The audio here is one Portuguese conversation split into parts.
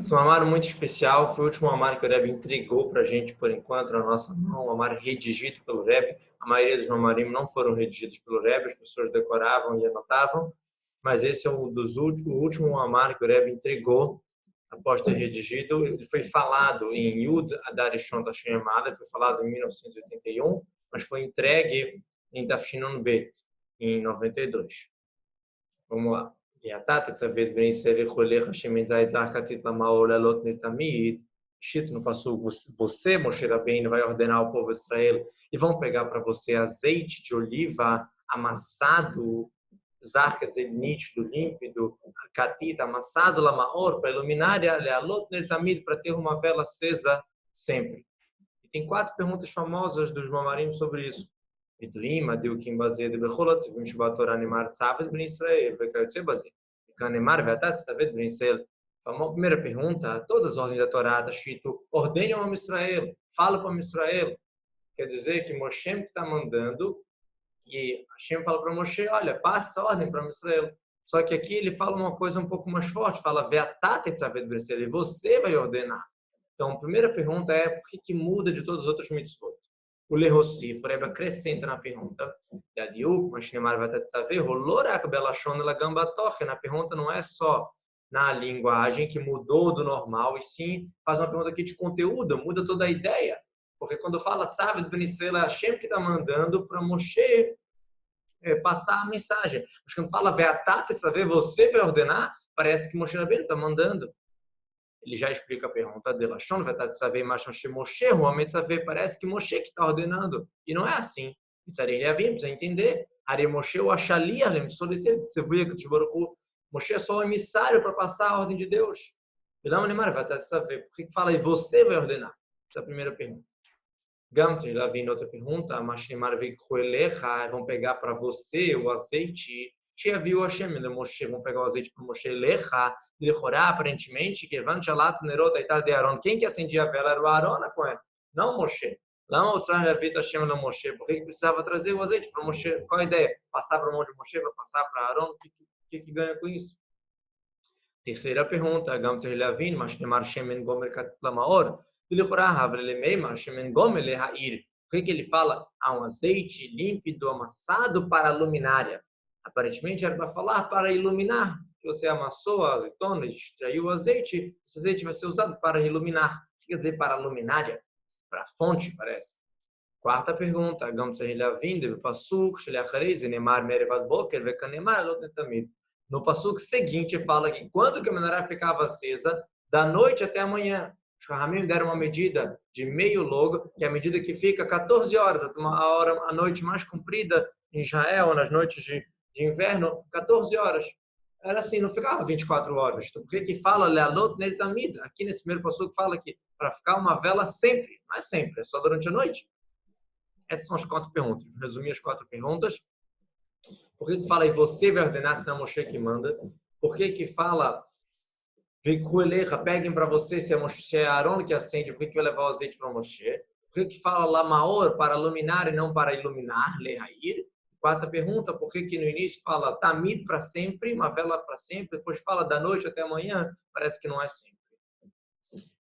Esse é um amar muito especial, foi o último amar que o Rebbe entregou para a gente, por enquanto, na nossa mão, um amar redigido pelo Rebbe. A maioria dos mamarim não foram redigidos pelo Rebbe, as pessoas decoravam e anotavam, mas esse é o último amar que o Rebbe entregou após ter redigido. Ele foi falado em Yud Adar Rishon Tashem Amada, foi falado em 1981, mas foi entregue em Tafshin Nun Bet, em 92. Vamos lá. Escrito no passuco, você, Moshe Rabbeinu, vai ordenar ao povo de Israel e vão pegar para você azeite de oliva amassado, zar, quer dizer, nítido, límpido, catita, amassado, lamaor, para iluminar, e lealot netamid, para ter uma vela acesa sempre. E tem 4 perguntas famosas dos mamarim sobre isso. Viduim, Adiukim baseado becholot, Sivim Shabbat Torah Nemar Tzavet Ben Israel, Vekayotze baseado. Kanemar Veatat Tzavet Ben Israel. A primeira pergunta, todas as ordens da Torá está escrito, ordene ao homem Israel, fala para o homem Israel. Quer dizer que Moshe está mandando e Hashem fala para Moshe, olha, passa a ordem para o Israel. Só que aqui ele fala uma coisa um pouco mais forte, fala Veatat Tzavet Ben Israel, e você vai ordenar. Então, a primeira pergunta é, por que muda de todos os outros mitzvot? O Lehossif, o Rebbe acrescenta na pergunta. Na pergunta não é só na linguagem que mudou do normal, e sim faz uma pergunta aqui de conteúdo, muda toda a ideia. Porque quando fala Tzavet Ben Israel, é Hashem que está mandando para Moshe passar a mensagem. Mas quando fala Veatat Tzavet, você vai ordenar, parece que Moshe Rabbeinu está mandando. Ele já explica a pergunta dele. Parece que Moshe que está ordenando. E não é assim. Precisa entender. Moshe é só o emissário para passar a ordem de Deus. Por que fala, e você vai ordenar? Essa é a primeira pergunta. Gamte, lá vem outra pergunta. Vão pegar para você o azeite. Viu Hashem, Moshe, vão pegar o azeite para Moshe, Lecha, aparentemente, que Vanchalat Nerot Aitar de Aaron. Quem que acendia a vela era o Aaron, não Moshe. Lá no Moshe, por que precisava trazer o azeite para Moshe? Qual a ideia? Passar para a mão de Moshe, para passar para Aaron? O que ganha com isso? Terceira pergunta, Gamter Leavin, Mashnemar Shemen Gomer Katlamaor, Shemen Gomer Lehair. Por que ele fala um azeite límpido, amassado para a luminária? Aparentemente era para falar para iluminar. Que você amassou a azeitona, extraiu o azeite, esse azeite vai ser usado para iluminar. O que quer dizer para a luminária? Para a fonte, parece. Quarta pergunta. No passuco seguinte fala que quando que a menorá ficava acesa, da noite até amanhã. Os Rahamim deram uma medida de meio logo, que é a medida que fica 14 horas, a noite mais comprida em Israel, nas noites de inverno, 14 horas. Era assim, não ficava 24 horas. Então, por que fala Lealot Nel Tamid? Aqui nesse primeiro passuco fala que para ficar uma vela sempre, não é sempre, é só durante a noite. Essas são as 4 perguntas. Vou resumir as 4 perguntas. Por que fala, e você vai ordenar, se não é Moshe que manda? Por que fala, peguem para você, se é Aaron que acende, por que vai levar o azeite para Moshe? Por que fala Lamaor, para iluminar e não para iluminar, Lehair? Quarta pergunta, por que no início fala Tamid para sempre, uma vela para sempre, depois fala da noite até amanhã, parece que não é sempre.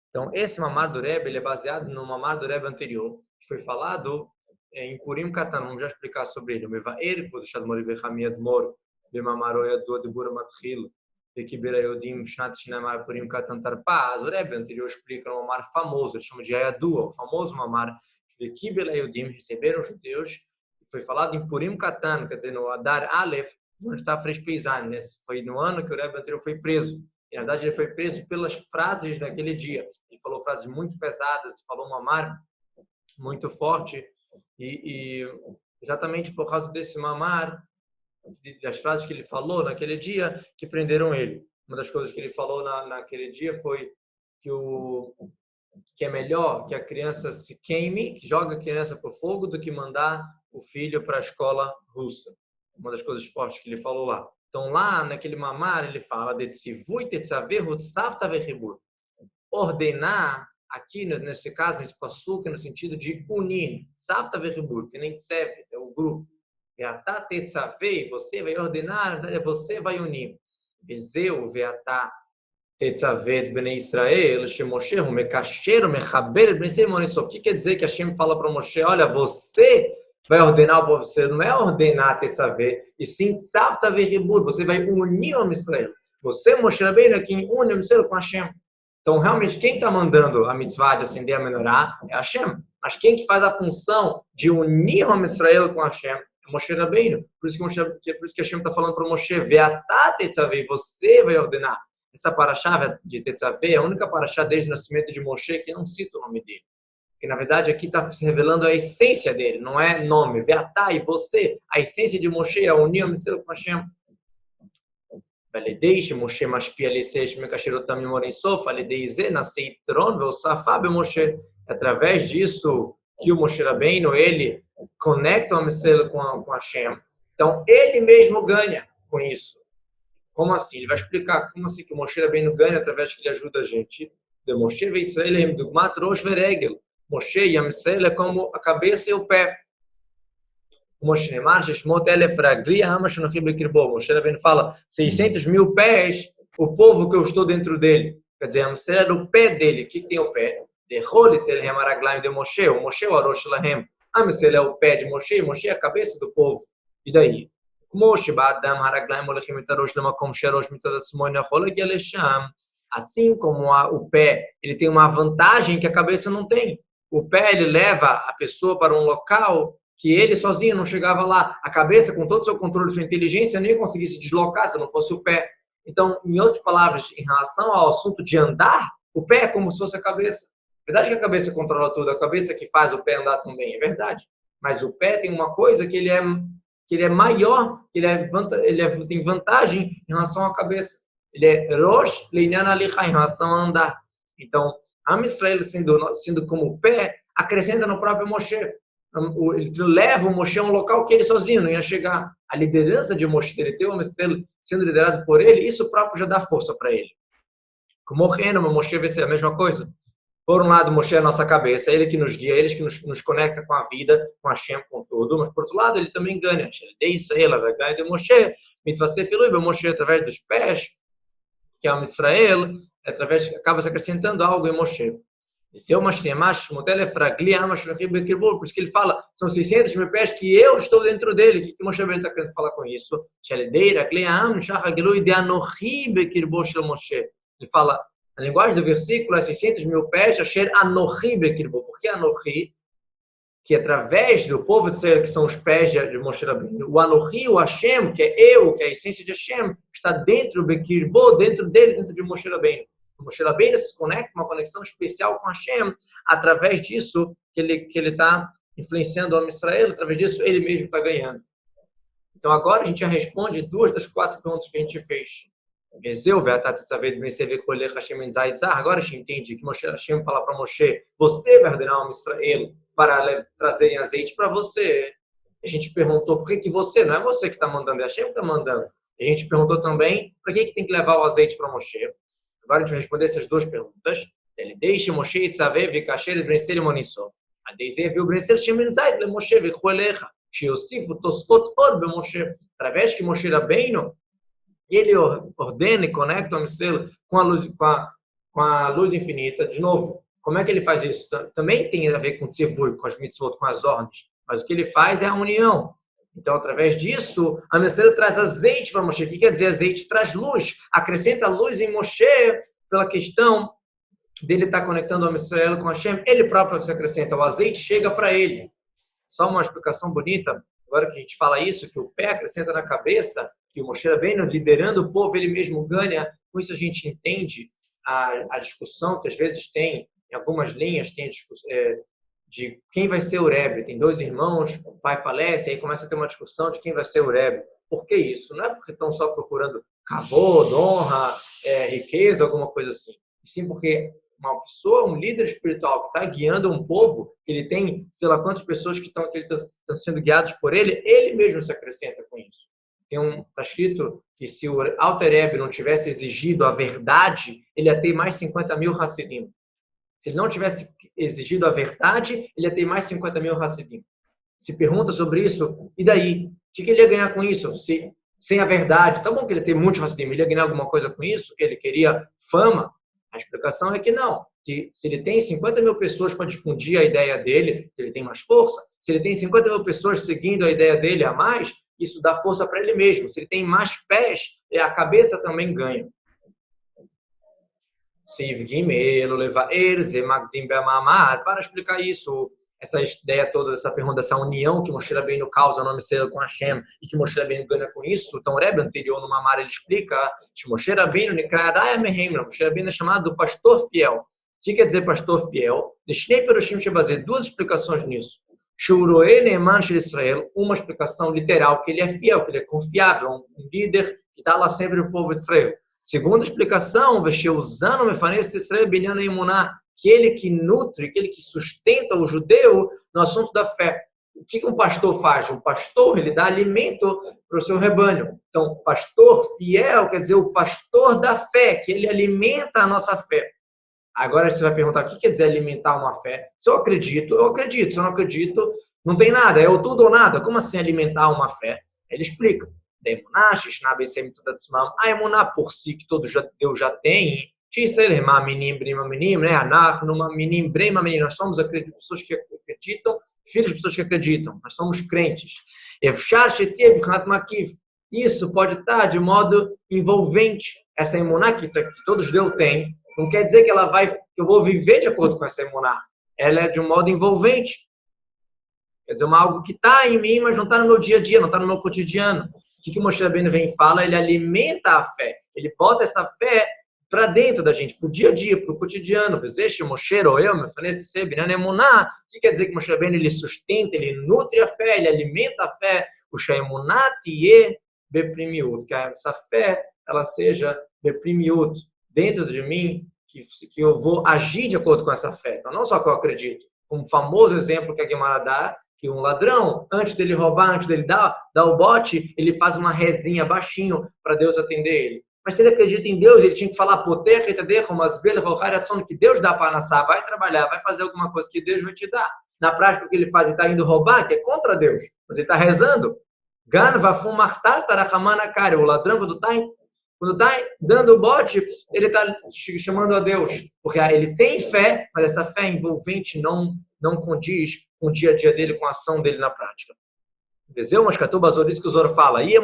Então, esse mamar do Rebbe, ele é baseado no mamar do Rebbe anterior, que foi falado em Purim Katan, vamos já explicar sobre ele. O Mevaer, que vou deixar de morir, Vechamia de Moro, Bemamaroia do de Bura Matrilo, Ekibera Yodim, Shnat Shinamar, Purim Katan Tarpaz. O Rebbe anterior explica um mamar famoso, ele chama de Ayadua, o famoso mamar, que Ekibera Yodim receberam os judeus, foi falado em Purim Katan, quer dizer, no Adar Aleph, onde está Fresh Peizan. Foi no ano que o Rebbe anterior foi preso. E, na verdade, ele foi preso pelas frases daquele dia. Ele falou frases muito pesadas, falou um mamar muito forte. E exatamente por causa desse mamar, das frases que ele falou naquele dia, que prenderam ele. Uma das coisas que ele falou naquele dia foi que é melhor que a criança se queime, que joga a criança para o fogo, do que mandar o filho para a escola russa. Uma das coisas fortes que ele falou lá. Então, lá naquele mamar, ele fala de ordenar, aqui nesse caso, nesse passuco, no sentido de unir. Safta veribur, que nem tsevet, é o grupo. Veatá tetzavei, você vai ordenar, você vai unir. Vezeu, veatá Tetzavet Bnei Israel, Shemoshe, Mekasher, Mechaber, Bnei Israel, Monisof. O que quer dizer que Hashem fala para Moshe, olha, você vai ordenar o povo, você não é ordenar Tetzavet, e sim Tzavta Veribur, você vai unir o Israel. Você, Moshe Rabbeinu, é quem une o Israel com Hashem. Então, realmente, quem está mandando a mitzvah de acender a menorá é Hashem. Mas quem que faz a função de unir o Israel com Hashem é Moshe Rabbeinu. Por isso que Hashem está falando para Moshe, Ve'atá Tetzaveh, você vai ordenar. Essa paraxá de Tetzaveh é a única paraxá desde o nascimento de Moshe que não cita o nome dele. Porque, na verdade, aqui está se revelando a essência dele, não é nome. Ve'atá, e você, a essência de Moshe é unir o Israel com Hashem. Deixe Moshe Mashpia Lisesh Mekasherotam Morensof, Aledeize, Naseitron, Veosafá Moshe. Através disso que o Moshe Rabbeinu, ele conecta o Israel com Hashem. Então, ele mesmo ganha com isso. Como assim? Ele vai explicar como assim que o Moshe Rabbeinu ganha através que ele ajuda a gente. De Moshe ve Israel, Dugmat Rosh Veregel. Moshe e Israel é como a cabeça e o pé. Moshe Rabbeinu fala 600 mil pés, o povo que eu estou dentro dele. Quer dizer, Israel é o pé dele. O que tem o pé? O Moshe é o Arosh Lahem. Israel é o pé de Moshe, Moshe é a cabeça do povo. E daí? Assim como o pé, ele tem uma vantagem que a cabeça não tem. O pé, ele leva a pessoa para um local que ele sozinho não chegava lá. A cabeça, com todo o seu controle, sua inteligência, nem conseguia se deslocar se não fosse o pé. Então, em outras palavras, em relação ao assunto de andar, o pé é como se fosse a cabeça. É verdade que a cabeça controla tudo, a cabeça que faz o pé andar também, é verdade. Mas o pé tem uma coisa que ele é maior, que ele tem vantagem em relação à cabeça. Ele é Rosh Leinyan Alicha, em relação a andar. Então, Am Israel sendo como o pé, acrescenta no próprio Moshe. Ele leva o Moshe a um local que ele sozinho não ia chegar. A liderança de Moshe, ele ter o Israel sendo liderado por ele, isso próprio já dá força para ele. Como o Moshe vai ser a mesma coisa. Por um lado, Moshe é a nossa cabeça, ele que nos guia, ele que nos conecta com a vida, com a Hashem, com tudo. Mas, por outro lado, ele também ganha. Ele de Israel, vai ganhar de Moshe. Mitzvaseh Filui, Moshe, através dos pés, que é o Israel, acaba se acrescentando algo em Moshe. Por isso que ele fala, são 600 mil pés que eu estou dentro dele. O que Moshe está querendo falar com isso? Ele fala, a linguagem do versículo é 600 mil pés, Asher Anochi Bekirbo. Por que Anochi? Que através do povo de Israel, que são os pés de Moshe Rabbeinu, o Anochi, o Hashem, que é eu, que é a essência de Hashem, está dentro do Bekirbo, dentro dele, dentro de Moshe Rabbeinu. O Moshe Rabbeinu se conecta, uma conexão especial com Hashem, através disso que ele está influenciando o Israel, através disso ele mesmo está ganhando. Então agora a gente já responde 2 das 4 perguntas que a gente fez. Agora a gente entende que Hashem fala para Moshe, você vai ordenar o Israel para trazerem azeite para você. A gente perguntou, por que você? Não é você que está mandando, é Hashem que está mandando. A gente perguntou também, por que tem que levar o azeite para Moshe? Agora a gente vai responder essas 2 perguntas. Ele deixa Moshe Itzavev e Kasher e Brenser e Monisov. A Deise viu Brenser Sheminzait le Moshe ve Chuelecha. Shiosifu Tosfot Or be Moshe. Através que Moshe Rabbeinu, ele ordena e conecta o Israel com a luz infinita. De novo, como é que ele faz isso? Também tem a ver com o tzivur, com as mitzvot, com as ordens. Mas o que ele faz é a união. Então, através disso, a Israel traz azeite para Moshe. O que quer dizer azeite? Traz luz. Acrescenta luz em Moshe pela questão dele estar conectando o Israel com Hashem. Ele próprio se acrescenta. O azeite chega para ele. Só uma explicação bonita. Agora que a gente fala isso, que o pé acrescenta na cabeça, que o Moshe Rabbeinu, liderando o povo, ele mesmo ganha. Com isso a gente entende a discussão que às vezes tem, em algumas linhas, tem de quem vai ser o Rebbe. Tem 2 irmãos, o pai falece, aí começa a ter uma discussão de quem vai ser o Rebbe. Por que isso? Não é porque estão só procurando kavod, honra, riqueza, alguma coisa assim. E sim porque uma pessoa, um líder espiritual que está guiando um povo, que ele tem, sei lá quantas pessoas que estão sendo guiados por ele, ele mesmo se acrescenta com isso. Está escrito que se o Alter Rebbe não tivesse exigido a verdade, ele ia ter mais 50 mil Hassidim. Se ele não tivesse exigido a verdade, ele ia ter mais 50 mil Hassidim. Se pergunta sobre isso, e daí? O que ele ia ganhar com isso? Se sem a verdade. Tá bom que ele tem muitos Hassidim, ele ia ganhar alguma coisa com isso, que ele queria fama. A explicação é que não, que se ele tem 50 mil pessoas para difundir a ideia dele, ele tem mais força. Se ele tem 50 mil pessoas seguindo a ideia dele a mais, isso dá força para ele mesmo. Se ele tem mais pés, a cabeça também ganha. Para explicar isso, essa ideia toda, essa pergunta, dessa união que Moshe Rabbeinu causa no Mistério com Hashem e que Moshe Rabbeinu ganha com isso. Então, o Rebbe anterior, no Mamar, ele explica que Moshe Rabbeinu é chamado do pastor fiel. O que quer dizer pastor fiel? Duas explicações nisso. Israel, uma explicação literal, que ele é fiel, que ele é confiável, um líder que está lá sempre no povo de Israel. Segunda explicação, aquele que nutre, aquele que sustenta o judeu no assunto da fé. O que um pastor faz? Um pastor, ele dá alimento para o seu rebanho. Então, pastor fiel quer dizer o pastor da fé, que ele alimenta a nossa fé. Agora você vai perguntar, o que quer dizer alimentar uma fé? Se eu acredito, eu acredito. Se eu não acredito, não tem nada. É o tudo ou nada. Como assim alimentar uma fé? Ele explica. A emuná por si, que todo Deus já tem, nós somos pessoas que acreditam, filhos de pessoas que acreditam, nós somos crentes. Isso pode estar de modo envolvente. Essa emuná que todos Deus têm, não quer dizer que eu vou viver de acordo com essa emuná. Ela é de um modo envolvente. Quer dizer, algo que está em mim, mas não está no meu dia a dia, não está no meu cotidiano. O que o Moshe Rabbeinu vem e fala? Ele alimenta a fé. Ele bota essa fé para dentro da gente, para o dia a dia, para o cotidiano. O que quer dizer que o Moshe Rabbeinu ele sustenta, ele nutre a fé, ele alimenta a fé. O Shaimunatiye beprimiut. Que essa fé ela seja beprimiut dentro de mim, que eu vou agir de acordo com essa fé. Então, não só que eu acredito. Um famoso exemplo que a Guimara dá, que um ladrão, antes dele roubar, antes dele dar o bote, ele faz uma rezinha baixinho para Deus atender ele. Mas se ele acredita em Deus, ele tinha que falar, que Deus dá para nassar, vai trabalhar, vai fazer alguma coisa que Deus vai te dar. Na prática, o que ele faz? Ele está indo roubar, que é contra Deus, mas ele está rezando. O ladrão, quando está dando o bote, ele está chamando a Deus, porque ele tem fé, mas essa fé envolvente não condiz com o dia a dia dele, com a ação dele na prática. Vezeu, mas isso que o Zor fala, isso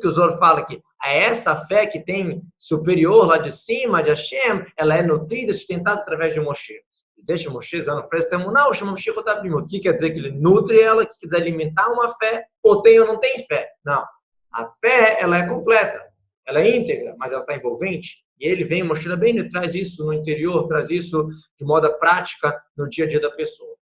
que o Zor fala aqui, essa fé que tem superior lá de cima, de Hashem, ela é nutrida, sustentada através de Moshe. Existe Moshe, o que quer dizer que ele nutre ela, que quer dizer alimentar uma fé, ou tem ou não tem fé? Não. A fé, ela é completa, ela é íntegra, mas ela está envolvente. E ele vem, Moshe Rabbeinu, e traz isso no interior, traz isso de modo prática no dia a dia da pessoa.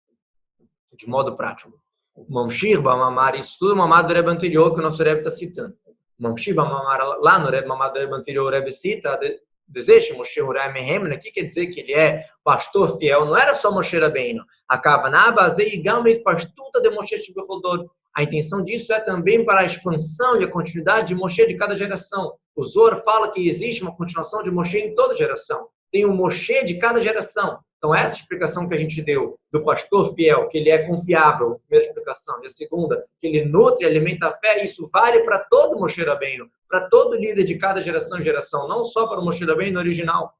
De modo prático. Mamshir Bamamar, isso tudo mamado do Rebbe anterior que o nosso Rebbe está citando. Mamshir Bamamar, lá no Rebbe mamado do Rebbe anterior, o Rebbe cita, deseja Moshe Hurai Mehemna, que quer dizer que ele é pastor fiel, não era só Moshe Rabbeinu. A Kavanaba, Zeigamit, pastuta de Moshe Shibechodor. A intenção disso é também para a expansão e a continuidade de Moshe de cada geração. O Zohar fala que existe uma continuação de Moshe em toda geração. Tem um Moshe de cada geração. Então, essa explicação que a gente deu do pastor fiel, que ele é confiável, primeira explicação. E a segunda, que ele nutre e alimenta a fé, isso vale para todo Moshe Rabbeinu, para todo líder de cada geração em geração, não só para o Moshe Rabbeinu original.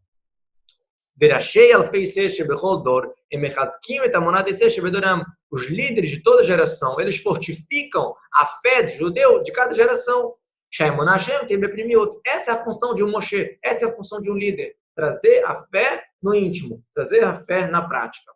Os líderes de toda geração, eles fortificam a fé do judeu de cada geração. Essa é a função de um Moshe, essa é a função de um líder. Trazer a fé no íntimo, trazer a fé na prática.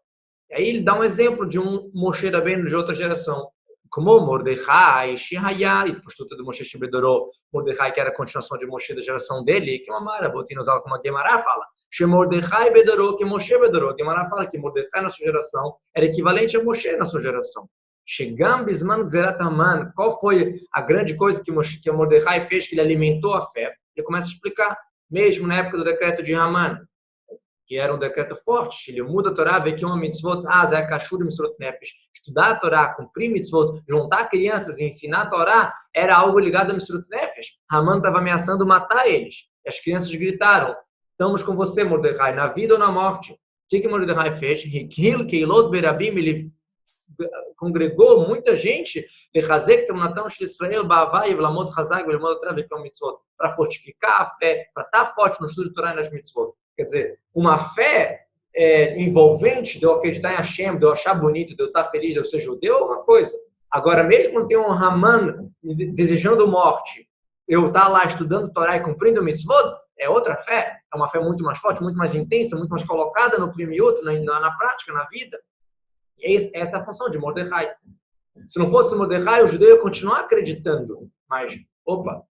E aí ele dá um exemplo de um Moshe Rabbeinu de outra geração. Como Mordecai, Shihaya, e postura do Moshe Shibedoró, Mordecai que era a continuação de Moshe da geração dele, que é uma Mara, Botinozal, como a Gemara fala. Mordecai Bedoró, que Moshe Bedoró. Gemara fala que Mordecai na sua geração era equivalente a Moshe na sua geração. Chegam Bisman Gzerat Haman. Qual foi a grande coisa que Mordecai fez, que ele alimentou a fé? Ele começa a explicar, mesmo na época do decreto de Haman, que era um decreto forte, ele muda a Torá, vê que uma mitzvot, estudar a Torá, cumprir mitzvot, juntar crianças e ensinar a Torá, era algo ligado a mitzvot nefesh. Haman estava ameaçando matar eles. As crianças gritaram, estamos com você, Mordecai, na vida ou na morte. O que Mordecai fez? Ele congregou muita gente para fortificar a fé, para estar forte no estudo de Torá e nas mitzvot. Quer dizer, uma fé envolvente de eu acreditar em Hashem, de eu achar bonito, de eu estar feliz, de eu ser judeu, é uma coisa. Agora, mesmo quando tem um Haman desejando morte, eu estar lá estudando Torá e cumprindo o mitzvot, é outra fé. É uma fé muito mais forte, muito mais intensa, muito mais colocada no primiut, na prática, na vida. E essa é a função de Mordecai. Se não fosse Mordecai, o judeu ia continuar acreditando. Mas,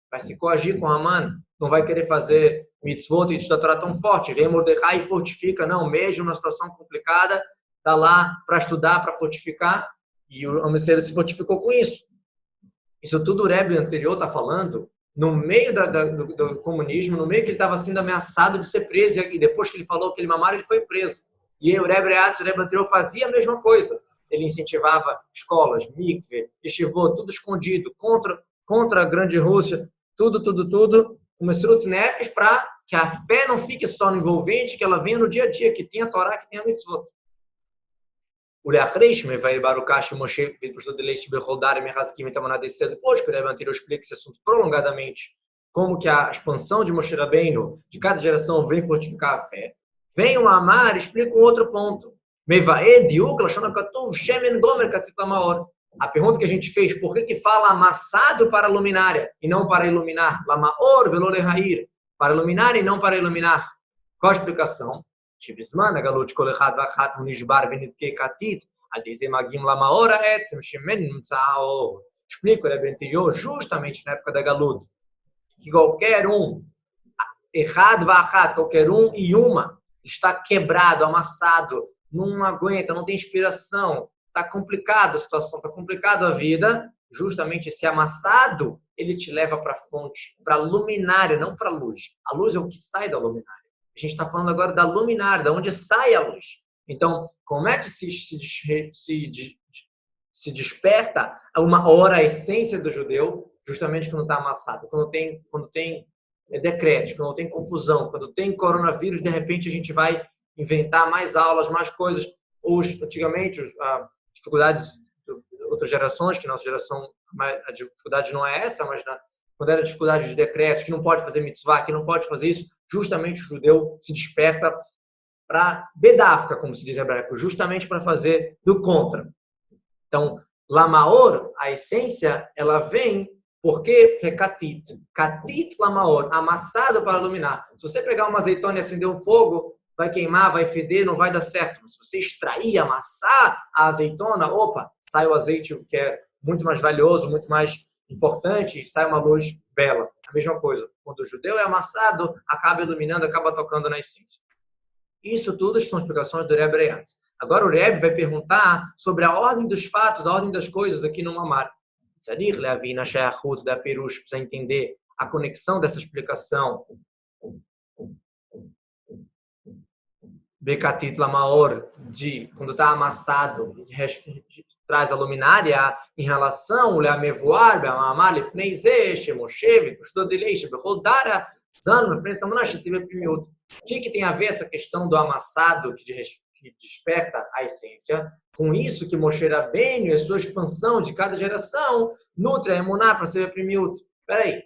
vai se coagir com Haman, não vai querer fazer mitzvot e estudar Torá tão forte. Vem Mordecai e fortifica. Não, mesmo numa situação complicada, está lá para estudar, para fortificar. E o Messias se fortificou com isso. Isso tudo o Rebbe anterior está falando no meio do comunismo, no meio que ele estava sendo ameaçado de ser preso. E depois que ele falou que ele mamara, ele foi preso. E aí o Rebbe anterior fazia a mesma coisa. Ele incentivava escolas, mikve, yeshivot, tudo escondido, contra a grande Rússia, tudo. O Mesirut Nefesh para que a fé não fique só no envolvente, que ela venha no dia a dia, que tenha a Torá, que tenha a mitzvot. Depois que o Rebbe anterior explica esse assunto prolongadamente, como que a expansão de Moshe Rabbeinu, de cada geração, vem fortificar a fé. Vem o Amar e explica um outro ponto. A pergunta que a gente fez, por que fala amassado para a luminária e não para iluminar? Lamaor velo lehair, para iluminar e não para iluminar. Qual a explicação? Explica o Rebbe anterior, justamente na época da Galut, que qualquer um, qualquer um e uma, está quebrado, amassado, não aguenta, não tem inspiração, está complicada a situação, está complicada a vida, justamente esse amassado, ele te leva para a fonte, para a luminária, não para a luz. A luz é o que sai da luminária. A gente está falando agora da luminária, de onde sai a luz. Então, como é que se desperta uma hora a essência do judeu, justamente quando está amassado, quando tem decretos, quando tem confusão, quando tem coronavírus, de repente a gente vai inventar mais aulas, mais coisas. Antigamente, dificuldades de outras gerações, que nossa geração, a dificuldade não é essa, mas quando era dificuldade de decretos, que não pode fazer mitzvah, que não pode fazer isso, justamente o judeu se desperta para bedafka, como se diz em hebraico, justamente para fazer do contra. Então, lamaor, a essência, ela vem porque é katit. Katit lamaor, amassado para iluminar. Se você pegar uma azeitona e acender um fogo, vai queimar, vai feder, não vai dar certo. Se você extrair, amassar a azeitona, sai o azeite que é muito mais valioso, muito mais importante, e sai uma luz bela. A mesma coisa. Quando o judeu é amassado, acaba iluminando, acaba tocando na essência. Isso tudo são explicações do Rebbe Reatz. Agora o Rebbe vai perguntar sobre a ordem dos fatos, a ordem das coisas aqui no Mamar. Tzarich leavina sheachut da perush, precisa entender a conexão dessa explicação. Bekatit lamaor, de quando está amassado, traz a luminária em relação a mevoar, be'amamar lefnei zeh, shemoshev, estudou de leixe, bechodara, zano, lefnei samunash, tive primiuto. O que tem a ver essa questão do amassado que desperta a essência? Com isso que Moshe Rabbeinu e a sua expansão de cada geração nutre a emuná para ser primiuto. Espera aí.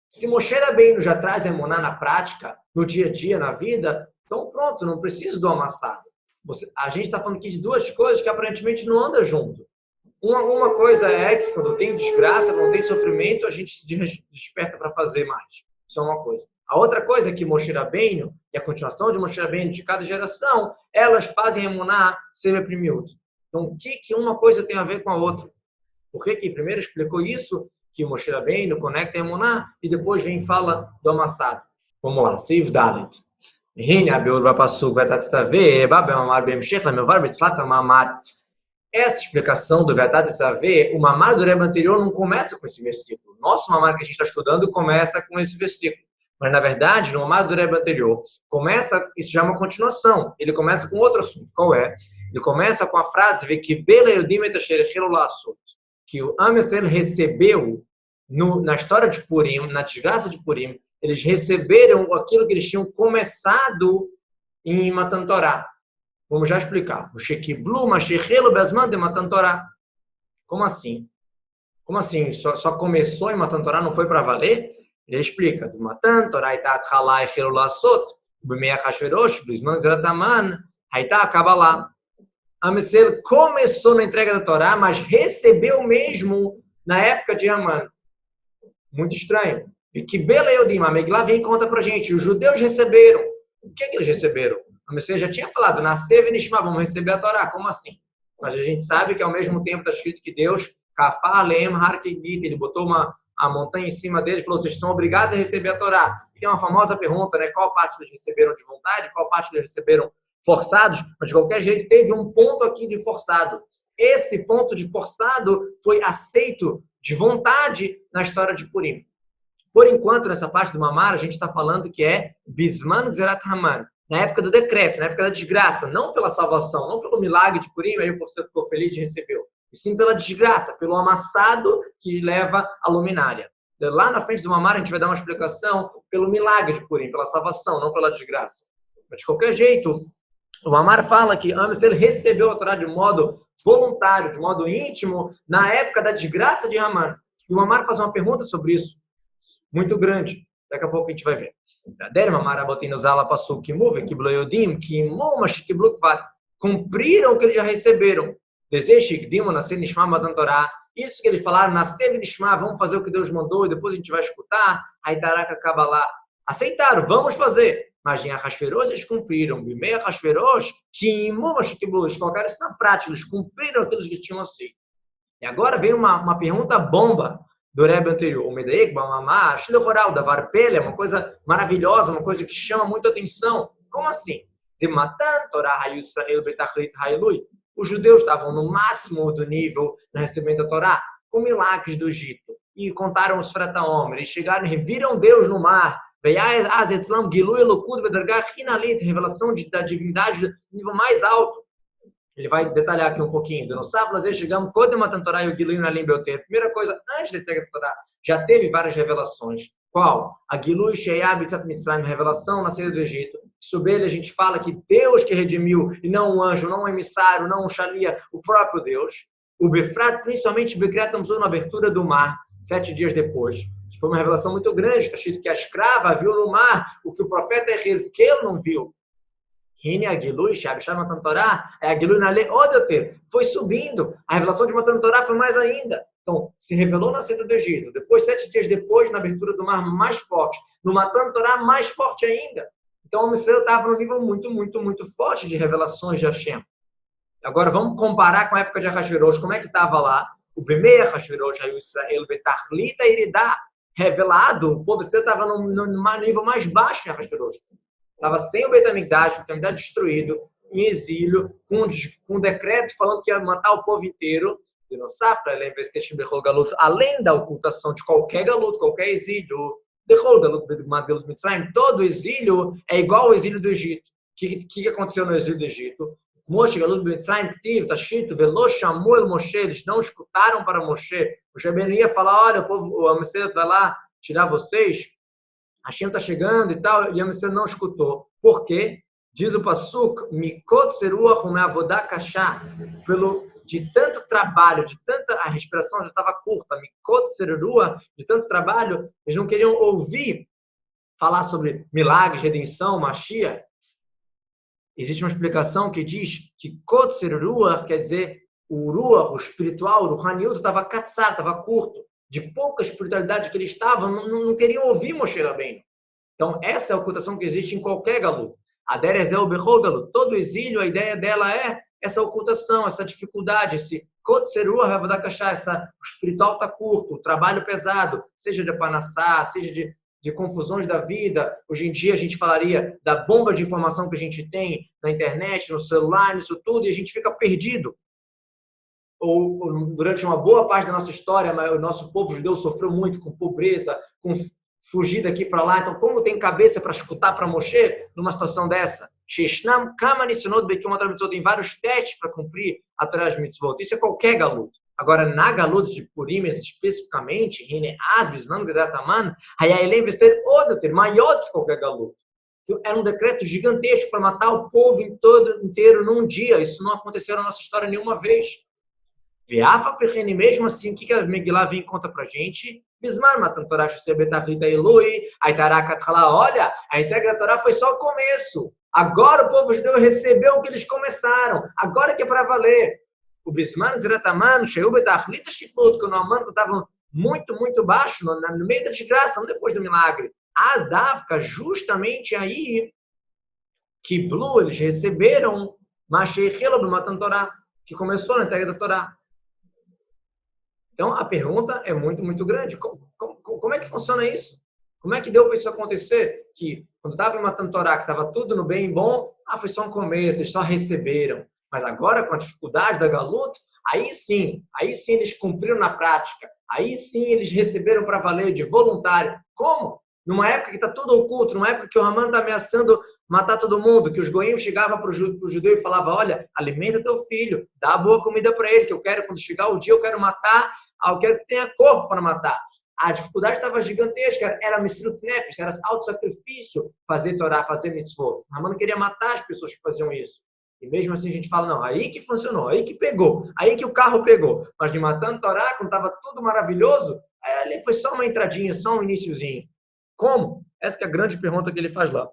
Se Moshe Rabbeinu já traz a emuná na prática, no dia a dia, na vida, então pronto, não precisa do amassado. A gente está falando aqui de duas coisas que aparentemente não andam junto. Uma coisa é que quando tem desgraça, quando tem sofrimento, a gente se desperta para fazer mais. Isso é uma coisa. A outra coisa é que Moshe Rabbeinu e a continuação de Moshe Rabbeinu de cada geração, elas fazem a emuná ser reprimido. Então, o que uma coisa tem a ver com a outra? Por que primeiro explicou isso, que Moshe Rabbeinu conecta a emuná e depois vem e fala do amassado? Vamos lá, Siv Dalet. Essa explicação do Vetat Saveh, o mamar do Rebbe anterior não começa com esse versículo. Nosso mamar que a gente está estudando começa com esse versículo. Mas, na verdade, no mamar do Rebbe anterior, isso já é uma continuação. Ele começa com outro assunto. Qual é? Ele começa com a frase que o Am Yisrael recebeu na história de Purim, na desgraça de Purim, eles receberam aquilo que eles tinham começado em Matan Torá. Vamos já explicar. O Shekiblu, Mashechelo, Besman de Matan Torah. Como assim? Como assim? Só começou em Matan Torah, não foi para valer? Ele explica. Do Matan Torah, Itat Halai, Chelo Lassot, Bemea Hashverosh, Bisman Zerataman, Haitá acaba lá. Amesel começou na entrega da Torá, mas recebeu mesmo na época de Haman. Muito estranho. E que Bela Eudim, a Megillah vem e conta pra gente. Os judeus receberam. O que eles receberam? Amesel já tinha falado, nascer e Nishma, vamos receber a Torá. Como assim? Mas a gente sabe que ao mesmo tempo está escrito que Deus, Kafar Leem Harkegit, ele botou a montanha em cima deles e falou, vocês são obrigados a receber a Torá. E tem uma famosa pergunta, né? Qual parte eles receberam de vontade, qual parte eles receberam forçados? Mas de qualquer jeito teve um ponto aqui de forçado. Esse ponto de forçado foi aceito de vontade na história de Purim. Por enquanto, nessa parte do Mamar, a gente está falando que é Bisman Zerat Haman, na época do decreto, na época da desgraça, não pela salvação, não pelo milagre de Purim, aí o professor ficou feliz e recebeu, e sim pela desgraça, pelo amassado que leva à luminária. Lá na frente do Mamar, a gente vai dar uma explicação pelo milagre de Purim, pela salvação, não pela desgraça. Mas, de qualquer jeito, o Mamar fala que ele recebeu a Torá de modo voluntário, de modo íntimo, na época da desgraça de Haman. E o Mamar faz uma pergunta sobre isso, muito grande. Daqui a pouco a gente vai ver. Cumpriram o que eles já receberam. Isso que eles falaram, nascer e nishma, vamos fazer o que Deus mandou e depois a gente vai escutar. Aí Taraka acaba lá. Aceitaram, vamos fazer. Mas em Ahasverosh eles cumpriram. Bimei Ahasverosh, eles colocaram isso na prática, eles cumpriram aquilo que tinham aceito. E agora vem uma pergunta bomba do Rebbe anterior. O Medaek, Bamamá, Shilhoral, da Varpele, é uma coisa maravilhosa, uma coisa que chama muita atenção. Como assim? De Matan, Torah, Hayusrael, Betachlit, Hailui. Os judeus estavam no máximo do nível no recebimento da Torá, com milagres do Egito. E contaram os Frataomer, e chegaram e viram Deus no mar. Revelação da divindade do nível mais alto. Ele vai detalhar aqui um pouquinho. Chegamos, primeira coisa, antes da entrega da Torá, já teve várias revelações. Qual? A Gilui Sheyab Tzat Mitzrayim, revelação na saída do Egito. Sobre ele a gente fala que Deus que redimiu, e não um anjo, não um emissário, não um shalia, o próprio Deus. O Befrat, principalmente, Bekriat Tamzur, na abertura do mar, 7 dias depois. Que foi uma revelação muito grande. Está escrito que a escrava viu no mar o que o profeta Ezequiel não viu. Foi subindo. A revelação de Matan Torah foi mais ainda. Então, se revelou na saída do Egito. Depois, 7 dias depois, na abertura do mar, mais forte. No Matan Torah, mais forte ainda. Então, o Messias estava num nível muito, muito, muito forte de revelações de Hashem. Agora, vamos comparar com a época de Ahasverosh. Como é que estava lá? O primeiro Ahasverosh, aí o Israel, Betachlita Iridá, revelado. O povo estava num nível mais baixo de Ahasverosh. Estava sem o Beit HaMikdash, o Beit destruído, em exílio, com um decreto falando que ia matar o povo inteiro. Além da ocultação de qualquer galuto, qualquer exílio, todo exílio é igual ao exílio do Egito. O que aconteceu no exílio do Egito? Moshe, galuto de Mitzrayim, está escrito, Moshe, eles não escutaram para Moshe. Moshe Ben ia falar, olha, o Messias vai lá tirar vocês. Hashem está chegando e tal, e a Messias não escutou. Por quê? Diz o Pasuk, Mikot Seruach Umeavodá Kashá, de tanto trabalho, a respiração já estava curta, Mikot Seruach, de tanto trabalho, eles não queriam ouvir falar sobre milagres, redenção, Mashiach. Existe uma explicação que diz que Kot Seruach quer dizer o Ruach, o espiritual, o Ruhaniut, estava katsar, estava curto. De pouca espiritualidade que eles estavam, não queriam ouvir Moshe Rabbeinu. Então, essa é a ocultação que existe em qualquer galuto. A Derezel Bechol galuto. Todo exílio, a ideia dela é essa ocultação, essa dificuldade, esse Kotzeruah Havadakashá, o espiritual está curto, o trabalho pesado, seja de panassá, seja de confusões da vida. Hoje em dia a gente falaria da bomba de informação que a gente tem na internet, no celular, nisso tudo, e a gente fica perdido. Ou durante uma boa parte da nossa história, o nosso povo judeu sofreu muito com pobreza, com fugir daqui para lá. Então, como tem cabeça para escutar para Moshe numa situação dessa? Tem vários testes para cumprir a Torá de Mitzvot. Isso é qualquer galuto. Agora, na galuto de Purim, especificamente, maior do que qualquer galuto. que era um decreto gigantesco para matar o povo inteiro num dia. Isso não aconteceu na nossa história nenhuma vez. Viafa Perrene, mesmo assim, o que a Megillah vem e conta pra gente? Bismar, Matan Torá, Shusebetachlita Eloi, Aitarakathala, olha, a entrega da Torá foi só o começo. Agora o povo judeu recebeu o que eles começaram. Agora que é para valer. O Bismar, Zerataman, Sheubetachlita Shifut, que o Naaman estava muito, muito baixo, no meio da desgraça, não depois do milagre. As Dafka, justamente aí, que Blue, eles receberam, Mashei Hilob Matan Torá, que começou na entrega da Torá. Então, a pergunta é muito, muito grande. Como é que funciona isso? Como é que deu para isso acontecer? Que quando estava em Matan Torá, que estava tudo no bem e bom, foi só um começo, eles só receberam. Mas agora, com a dificuldade da Galut, aí sim eles cumpriram na prática. Aí sim eles receberam para valer de voluntário. Como? Numa época que está tudo oculto, numa época que o Haman está ameaçando matar todo mundo, que os goiim chegavam para o judeu e falavam, olha, alimenta teu filho, dá boa comida para ele, que eu quero, quando chegar o dia, eu quero matar, eu quero que tenha corpo para matar. A dificuldade estava gigantesca, era Messirut Nefesh, era auto-sacrifício fazer Torá, fazer mitzvot. O Haman queria matar as pessoas que faziam isso. E mesmo assim a gente fala, não, aí que funcionou, aí que pegou, aí que o carro pegou. Mas de matando Torá, quando estava tudo maravilhoso, ali foi só uma entradinha, só um iniciozinho. Como? Essa que é a grande pergunta que ele faz lá.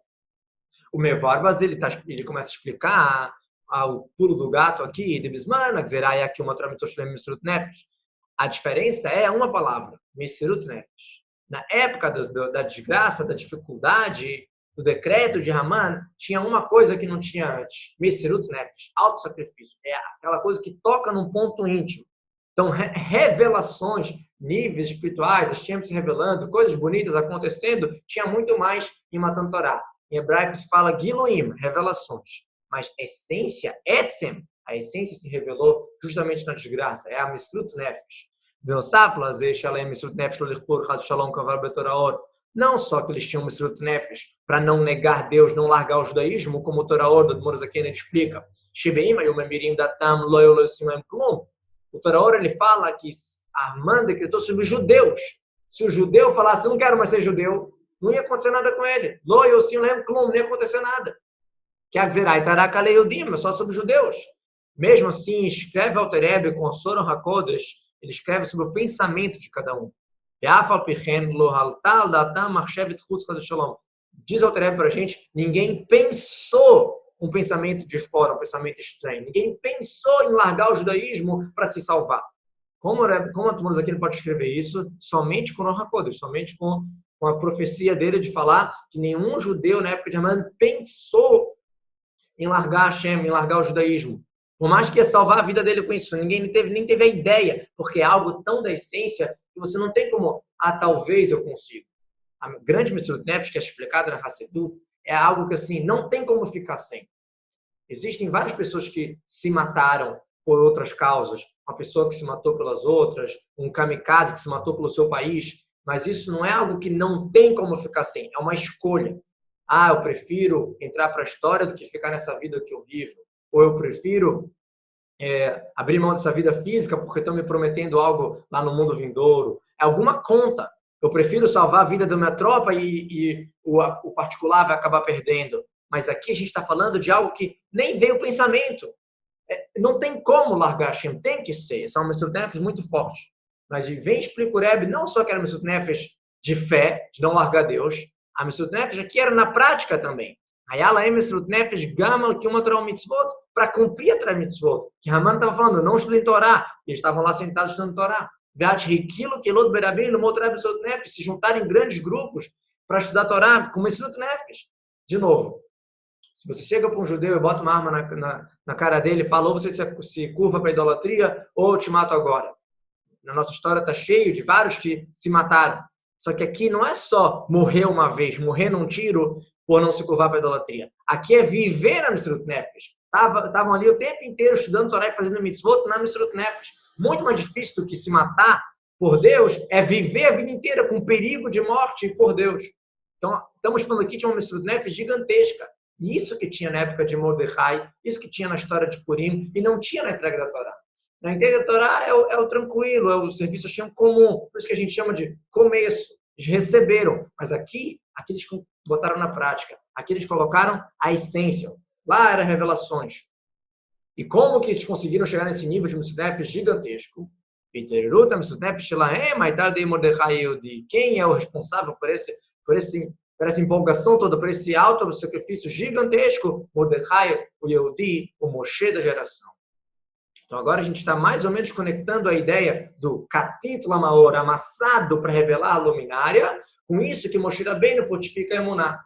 O Mevarbas, ele começa a explicar o pulo do gato aqui, de Bismana, Gzerai aqui uma Tramitoshlem Messirut Nefesh. A diferença é uma palavra, Messirut Nefesh. Na época da desgraça, da dificuldade, do decreto de Haman, tinha uma coisa que não tinha antes, Messirut Nefesh, auto-sacrifício. É aquela coisa que toca num ponto íntimo. Então, revelações, níveis espirituais, as tinham se revelando, coisas bonitas acontecendo, tinha muito mais em Matan Torá. Em hebraico se fala Giluim, revelações. Mas essência, Etzem, a essência se revelou justamente na desgraça. É a Messirut Nefesh. Não só que eles tinham Messirut Nefesh para não negar Deus, não largar o judaísmo, como o Torah Or do Morazakene explica. O Torah ele fala que Haman decretou sobre os judeus. Se o judeu falasse, eu não quero mais ser judeu, não ia acontecer nada com ele. Não ia acontecer nada. Que a Gzerai Taraka Leudim, é só sobre os judeus. Mesmo assim, escreve Alter Rebbe com Soron HaKodesh, ele escreve sobre o pensamento de cada um. Diz Alter Rebbe para a gente, ninguém pensou um pensamento de fora, um pensamento estranho. Ninguém pensou em largar o judaísmo para se salvar. Como a Tumanos aqui não pode escrever isso? Somente com o HaKodesh, somente com a profecia dele de falar que nenhum judeu na época de Haman pensou em largar Hashem, em largar o judaísmo. Por mais que ia salvar a vida dele com isso, ninguém nem teve a ideia, porque é algo tão da essência que você não tem como, talvez eu consiga. A grande Messirut Nefesh, que é explicada na Hassedut, é algo que assim, não tem como ficar sem. Existem várias pessoas que se mataram por outras causas, uma pessoa que se matou pelas outras, um kamikaze que se matou pelo seu país, mas isso não é algo que não tem como ficar sem, é uma escolha. Eu prefiro entrar para a história do que ficar nessa vida que eu vivo. Ou eu prefiro abrir mão dessa vida física porque estão me prometendo algo lá no mundo vindouro. É alguma conta. Eu prefiro salvar a vida da minha tropa e o particular vai acabar perdendo. Mas aqui a gente está falando de algo que nem veio o pensamento. Não tem como largar Hashem, tem que ser. Essa é uma Messirut Nefesh muito forte. Mas vem explica o Rebbe, não só que era Messirut Nefesh de fé, de não largar Deus, a Messirut Nefesh aqui era na prática também. Ayala Messirut Nefesh gamal que uma Torah mitzvot para cumprir a Torah mitzvot. Que Haman estava falando, não estudem Torá. Eles estavam lá sentados estudando Torá. Se juntarem em grandes grupos para estudar Torá com Messirut Nefesh. De novo, se você chega para um judeu e bota uma arma na cara dele e fala ou você se curva para a idolatria ou eu te mato agora. Na nossa história está cheio de vários que se mataram. Só que aqui não é só morrer uma vez, morrer num tiro por não se curvar para a idolatria. Aqui é viver na Messirut Nefesh. Estavam ali o tempo inteiro estudando Torá e fazendo mitzvot na Messirut Nefesh. Muito mais difícil do que se matar por Deus é viver a vida inteira com perigo de morte por Deus. Então, estamos falando aqui de uma Messirut Nefesh gigantesca. Isso que tinha na época de Mordecai, isso que tinha na história de Purim, e não tinha na entrega da Torá. Na entrega da Torá é o tranquilo, é o serviço Hashem comum. Por isso que a gente chama de começo. Eles receberam, mas aqui eles botaram na prática. Aqui eles colocaram a essência. Lá eram revelações. E como que eles conseguiram chegar nesse nível de Mesilut Nefesh gigantesco? Quem é o responsável por essa empolgação toda, por esse alto sacrifício gigantesco? Mordecai, o Yehudi, o Moshe da geração. Então agora a gente está mais ou menos conectando a ideia do Katit Lamaor, amassado para revelar a luminária, com isso que Moshe Rabbeinu fortifica a Emuná.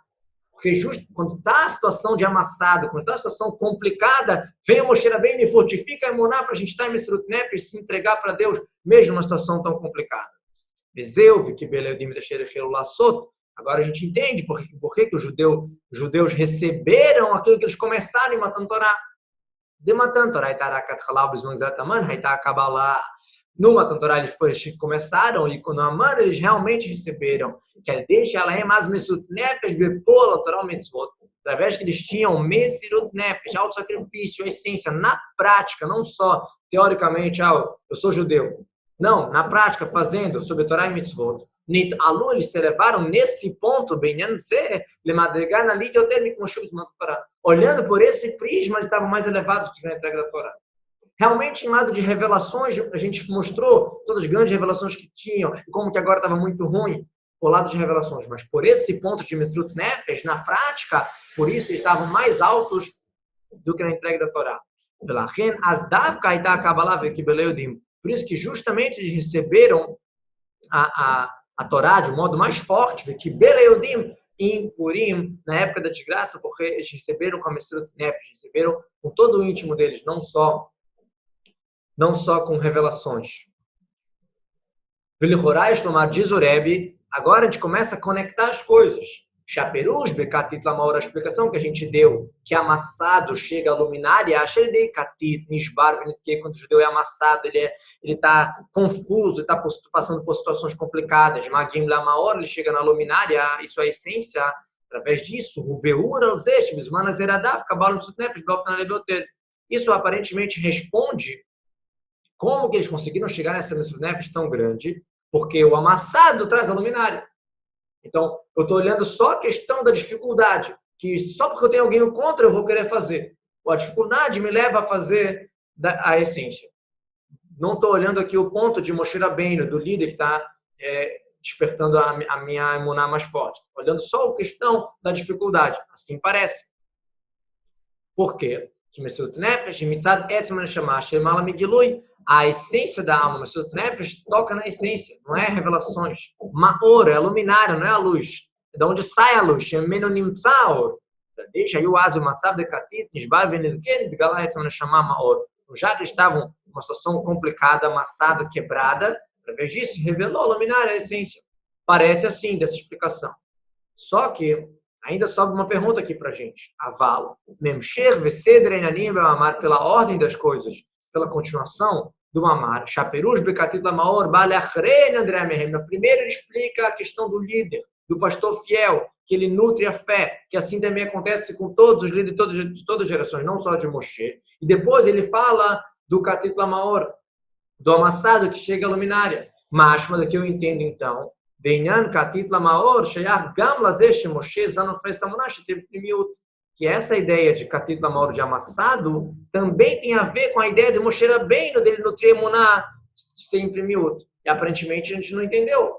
Porque justo quando está a situação de amassado, quando está a situação complicada, vem o Moshe Rabbeinu e fortifica a Emuná para a gente estar em Mesilut Nefesh e se entregar para Deus, mesmo numa situação tão complicada. Agora a gente entende por que os judeus receberam aquilo que eles começaram em Matan Torah. De Matan Torah, no Matan Torah eles começaram e no Aman eles realmente receberam. Através que eles tinham Mesilut Nefesh, auto-sacrifício, a essência, na prática, não só teoricamente, eu sou judeu. Não, na prática, fazendo sobre Torah e Mitzvot. Eles se elevaram nesse ponto, olhando por esse prisma, eles estavam mais elevados do que na entrega da Torá. Realmente, em lado de revelações, a gente mostrou todas as grandes revelações que tinham, e como que agora estava muito ruim, por lado de revelações. Mas por esse ponto de Mesilut Nefesh, na prática, por isso eles estavam mais altos do que na entrega da Torá. Por isso que justamente eles receberam a Torá de um modo mais forte, que Beleudim em Purim, na época da desgraça, porque eles receberam com a Mesilut Nefesh, receberam com todo o íntimo deles, não só com revelações. Diz o Rebbe, agora a gente começa a conectar as coisas. Chaperus, Bekatit Lamaor, a explicação que a gente deu, que amassado chega a luminária, acha ele de Katit, Nishbar, que quando o judeu é amassado, ele está confuso, está passando por situações complicadas. Magim Lamaor, ele chega na luminária, isso é a essência, através disso, isso aparentemente responde como que eles conseguiram chegar nessa Mesilut Nefesh tão grande, porque o amassado traz a luminária. Então, eu estou olhando só a questão da dificuldade, que só porque eu tenho alguém contra eu vou querer fazer. A dificuldade me leva a fazer a essência. Não estou olhando aqui o ponto de Moshe Rabbeinu, do líder que está despertando a minha emuná mais forte. Estou olhando só a questão da dificuldade. Assim parece. Por quê? A essência da alma, Mesilut Nefesh, toca na essência, não é revelações. Maor, é luminário, não é a luz. É de onde sai a luz. Deixa aí o aso, matzav de katit, nishbar venedken, de galah etzman chamar maor. Já que estavam numa situação complicada, amassada, quebrada, através disso, revelou a luminária, a essência. Parece assim, dessa explicação. Só que ainda sobe uma pergunta aqui pra gente. Avalo. Memsher veseder enanim be'amar, pela ordem das coisas, pela continuação do Mamar. Chaperus Bekatit Lamaor, Baleachren André Mehem. Primeiro ele explica a questão do líder, do pastor fiel, que ele nutre a fé, que assim também acontece com todos os líderes de todas as gerações, não só de Moshe. E depois ele fala do Katit Lamaor, do amassado que chega à luminária. Mas, daqui eu entendo então, Deinyan Katit Lamaor, Sheyach Gam Lazesh Moshe Zanofres Tamunash Tepnimiut. Que essa ideia de Katit Lamaor, de amassado, também tem a ver com a ideia de Moshe Rabbeinu, dele nutrir emuná, sempre miúdo. E aparentemente a gente não entendeu.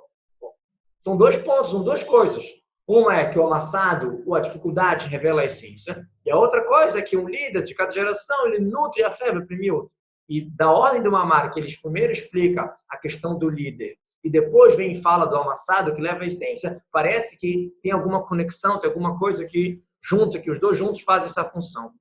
São dois pontos, são duas coisas. Uma é que o amassado, ou a dificuldade, revela a essência. E a outra coisa é que um líder de cada geração, ele nutre a fé miúdo. E da ordem do Mamar, que eles primeiro explica a questão do líder, e depois vem e fala do amassado, que leva a essência, parece que tem alguma conexão, tem alguma coisa que junto, que os dois juntos fazem essa função.